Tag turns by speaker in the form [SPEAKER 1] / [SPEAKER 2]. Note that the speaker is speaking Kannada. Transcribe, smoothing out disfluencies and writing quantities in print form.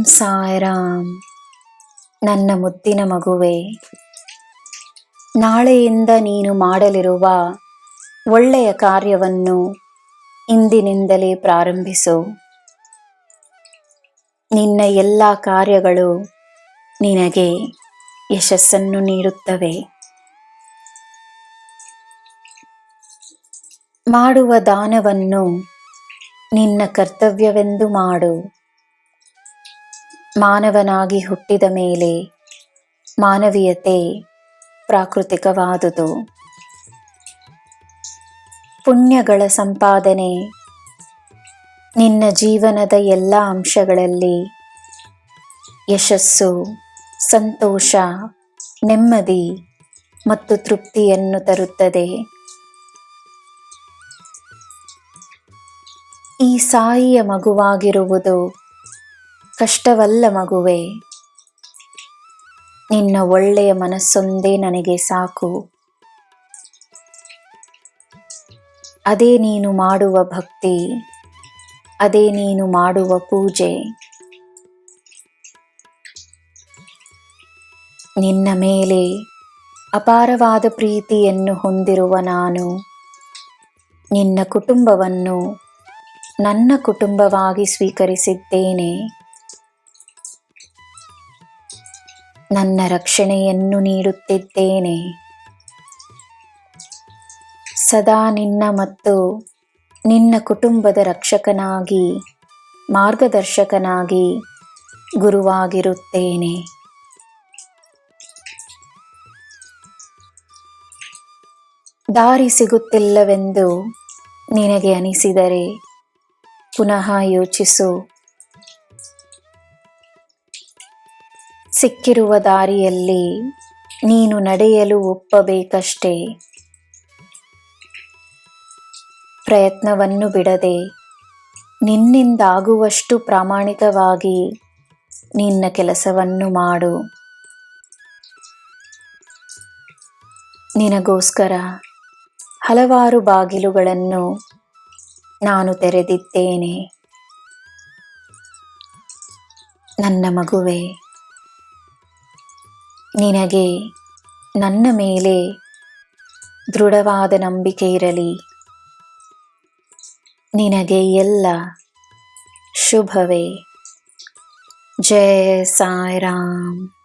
[SPEAKER 1] ಸಾಯಿರಾಮ್. ನನ್ನ ಮುದ್ದಿನ ಮಗುವೆ, ನಾಳೆಯಿಂದ ನೀನು ಮಾಡಲಿರುವ ಒಳ್ಳೆಯ ಕಾರ್ಯವನ್ನು ಇಂದಿನಿಂದಲೇ ಪ್ರಾರಂಭಿಸು. ನಿನ್ನ ಎಲ್ಲ ಕಾರ್ಯಗಳು ನಿನಗೆ ಯಶಸ್ಸನ್ನು ನೀಡುತ್ತವೆ. ಮಾಡುವ ದಾನವನ್ನು ನಿನ್ನ ಕರ್ತವ್ಯವೆಂದು ಮಾಡು. ಮಾನವನಾಗಿ ಹುಟ್ಟಿದ ಮೇಲೆ ಮಾನವೀಯತೆ ಪ್ರಾಕೃತಿಕವಾದುದು. ಪುಣ್ಯಗಳ ಸಂಪಾದನೆ ನಿನ್ನ ಜೀವನದ ಎಲ್ಲ ಅಂಶಗಳಲ್ಲಿ ಯಶಸ್ಸು, ಸಂತೋಷ, ನೆಮ್ಮದಿ ಮತ್ತು ತೃಪ್ತಿಯನ್ನು ತರುತ್ತದೆ. ಈ ಸಾಯಿಯ ಮಗುವಾಗಿರುವುದು ಕಷ್ಟವಲ್ಲ ಮಗುವೆ. ನಿನ್ನ ಒಳ್ಳೆಯ ಮನಸ್ಸೊಂದೇ ನನಗೆ ಸಾಕು. ಅದೇ ನೀನು ಮಾಡುವ ಭಕ್ತಿ, ಅದೇ ನೀನು ಮಾಡುವ ಪೂಜೆ. ನಿನ್ನ ಮೇಲೆ ಅಪಾರವಾದ ಪ್ರೀತಿಯನ್ನು ಹೊಂದಿರುವ ನಾನು ನಿನ್ನ ಕುಟುಂಬವನ್ನು ನನ್ನ ಕುಟುಂಬವಾಗಿ ಸ್ವೀಕರಿಸಿದ್ದೇನೆ. ನನ್ನ ರಕ್ಷಣೆಯನ್ನು ನೀಡುತ್ತಿದ್ದೇನೆ. ಸದಾ ನಿನ್ನ ಮತ್ತು ನಿನ್ನ ಕುಟುಂಬದ ರಕ್ಷಕನಾಗಿ, ಮಾರ್ಗದರ್ಶಕನಾಗಿ, ಗುರುವಾಗಿರುತ್ತೇನೆ. ದಾರಿ ಸಿಗುತ್ತಿಲ್ಲವೆಂದು ನಿನಗೆ ಅನಿಸಿದರೆ ಪುನಃ ಯೋಚಿಸು. ಸಿಕ್ಕಿರುವ ದಾರಿಯಲ್ಲಿ ನೀನು ನಡೆಯಲು ಒಪ್ಪಬೇಕಷ್ಟೇ. ಪ್ರಯತ್ನವನ್ನು ಬಿಡದೆ ನಿನ್ನಿಂದಾಗುವಷ್ಟು ಪ್ರಾಮಾಣಿಕವಾಗಿ ನಿನ್ನ ಕೆಲಸವನ್ನು ಮಾಡು. ನಿನಗೋಸ್ಕರ ಹಲವಾರು ಬಾಗಿಲುಗಳನ್ನು ನಾನು ತೆರೆದಿದ್ದೇನೆ. ನನ್ನ ಮಗುವೆ, ನಿನಗೆ ನನ್ನ ಮೇಲೆ ದೃಢವಾದ ನಂಬಿಕೆ ಇರಲಿ. ನಿನಗೆ ಎಲ್ಲ ಶುಭವೇ. ಜೈ ಸಾಯಿರಾಮ್.